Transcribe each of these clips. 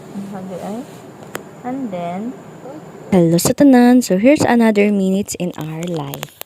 Hadi ay. And then, Hello sa tanan. So here's another minutes in our life.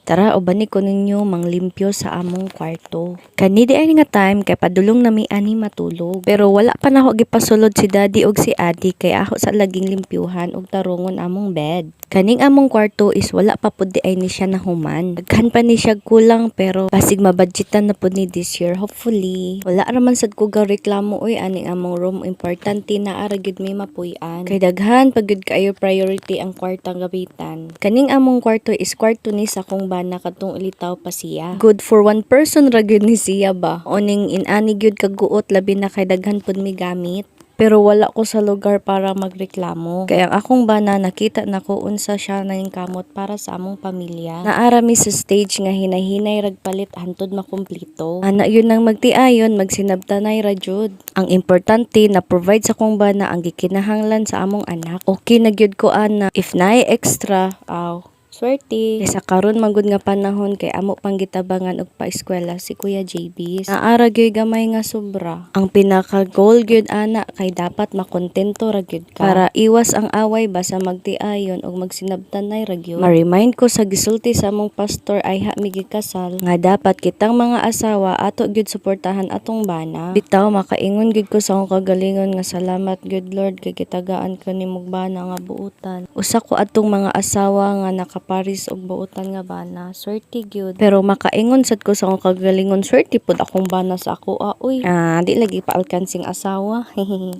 Tara, ubani ko ninyo manglimpyo sa among kwarto. Kani di ay nga time kay padulong na mi ani matulog. Pero wala pa na ako gipasulod si daddy og si adi kay ako sa laging limpyuhan og tarungon among bed. Kaning among kwarto is wala pa pud di ay ni siya nahuman. Daghan pa ni siya kulang pero basig mabudgetan na pud ni this year hopefully. Wala raman sad ko ga reklamo oy aning among room, importante na ara gyud mi mapuy-an. Kay daghan pag gyud kaayo priority ang kwartang gabitan. Kaning among kwarto is kwarto ni sa kong bana katong ilitaw pa siya. Good for one person ra gyud ni siya ba. Oning inani gyud kaguot labi na kay daghan pud mi gamit. Pero wala ko sa lugar para magreklamo. Kaya ang akong bana nakita na ko unsa siya nang kamot para sa among pamilya. Naara mi sa stage nga hinay-hinay ragpalit hantod makumpleto. Ana yun nang magtiayon magsinabtanay ra jud. Ang importante na provide sa akong bana ang gikinahanglan sa among anak. Okay na gyud ko ana if naay extra swerte. Kaysa karon manggod nga panahon kay amo pang gitabangan og paeskwela si Kuya JB. Naara gyud gamay nga sobra. Ang pinaka goal gyud ana kay dapat makontento ra gyud ka. Para iwas ang away basta magtiayon og magsinabtanay ra gyud. Ma-remind ko sa gisulti sa among pastor ay ha migikasal nga dapat kitang mga asawa ato gyud suportahan atong bana. Bitaw makaingon gyud ko sa akong kagalingon nga salamat gyud Lord kay gitagaan ka nimong bana nga buutan. Usa ko atong mga asawa nga paris og buutan nga bana, swerte gyud. Pero makaingon sad ko sa akong kagalingon, swerte pud akong bana sa ako uy. Di lagi pa alkansing asawa.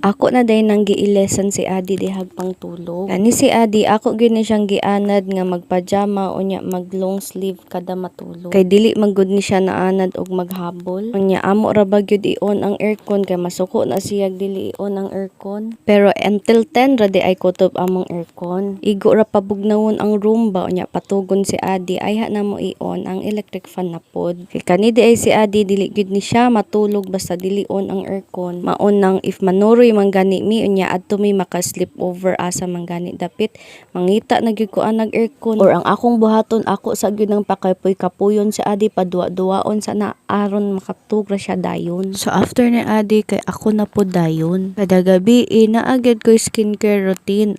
Ako na day nang giilesan si Adi dihag pang tulog. Kani si Adi ako gyud ni siyang gianad nga magpajama unya mag long sleeve kada matulog. Kay dili man gud ni siya naanad og maghabol. Unya amo ra ba gyud i-on ang aircon kay masuko na siya dili i-on ang aircon. Pero until 10 ra di ay kutob among aircon. Igo ra pabugnawon ang room ba nya patugon si Adi ay ha na mo i-on ang electric fan na pod. Kay kani di ay si Adi dili gyud ni siya matulog basta dili on ang aircon. Maon nang if manuroy man gani mi unya adto mi maka sleep over asa man gani dapit mangita na gyud ko ang aircon or ang akong buhaton ako sa gyud nang pakapoy-kapuyon si Adi padua-duaon sa na aron makatugra siya dayon. So after ni Adi kay ako na pod dayon. Kada gabi naagad ko skincare routine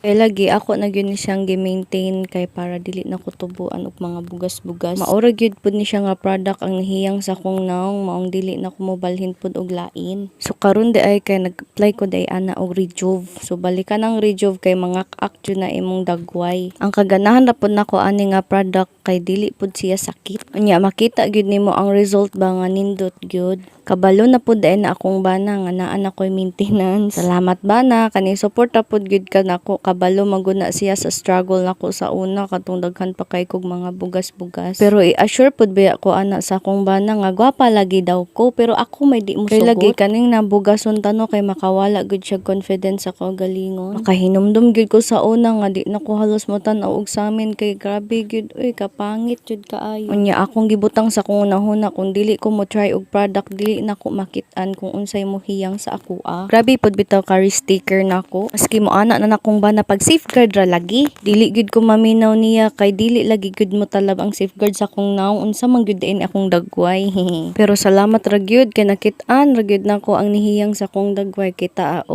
kay lagi ako na gyud ni siyang gi-maintain kay para dili na ko tubuan og mga bugas-bugas. Maura gyud pud ni siya nga product ang nahiyang sa kong naong maong dili na ko mobalhin pud og lain. So karon di ay kay nag-apply ko day ana og Rejuve. So balikan ang Rejuve kay mga jud na imong dagway. Ang kaganahan ra pud nako ani nga product kay dili pud siya sakit. Unya makita gyud nimo ang result ba nga nindot gyud. Kabalo na pud ay na akong bana nga naa na ko'y maintenance. Salamat bana kani suporta pud gyud ka nako. Kabalo maguna siya sa struggle nako sa una katong daghan pa kay kog mga bugas-bugas. Pero i-assure pud ba ko ana sa akong bana nga gwapa lagi daw ko pero ako may di mo sugot. Kay lagi kaning nabugason tano kay makawala gyud siya confidence sa kagalingon. Makahinumdum gyud ko sa una nga di na ko halos mo tan-aw og samin kay grabe gyud kapangit jud kaayo. Unya akong gibutang sa kong unahuna kung dili ko mo try og product dili na ko makit-an kung unsay mo hiyang sa ako Grabe pud bitaw kari sticker nako. Maski mo ana na nakong bana pag safeguard ra lagi. Dili gyud ko maminaw niya kay dili lagi gyud mo talab ang safeguard sa akong naong unsa man gyud din akong dagway. Pero salamat ra gyud kay nakit-an ra gyud nako ang nihiyang sa akong dagway kita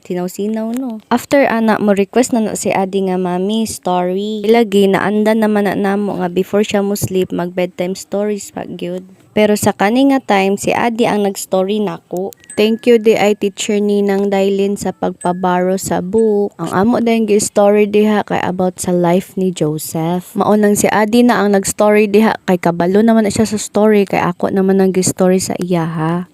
tinaw-sinaw no. After ana mo request na si Adi nga mami story. Ilagi naandan naman na namo nga before siya mo sleep mag bedtime stories pa gyud. Pero sa kani nga time si Adi ang nag-story nako. Thank you di ay teacher ni nang Dailin sa pagpabaro sa book. Ang amo dayang gi-story diha kay about sa life ni Joseph. Maunang si Adi na ang nag-story diha kay kabalo naman na siya sa story kay ako naman ang gi-story sa iya ha.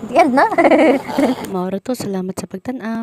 di end na. Maura to, salamat sa pagtan-aw.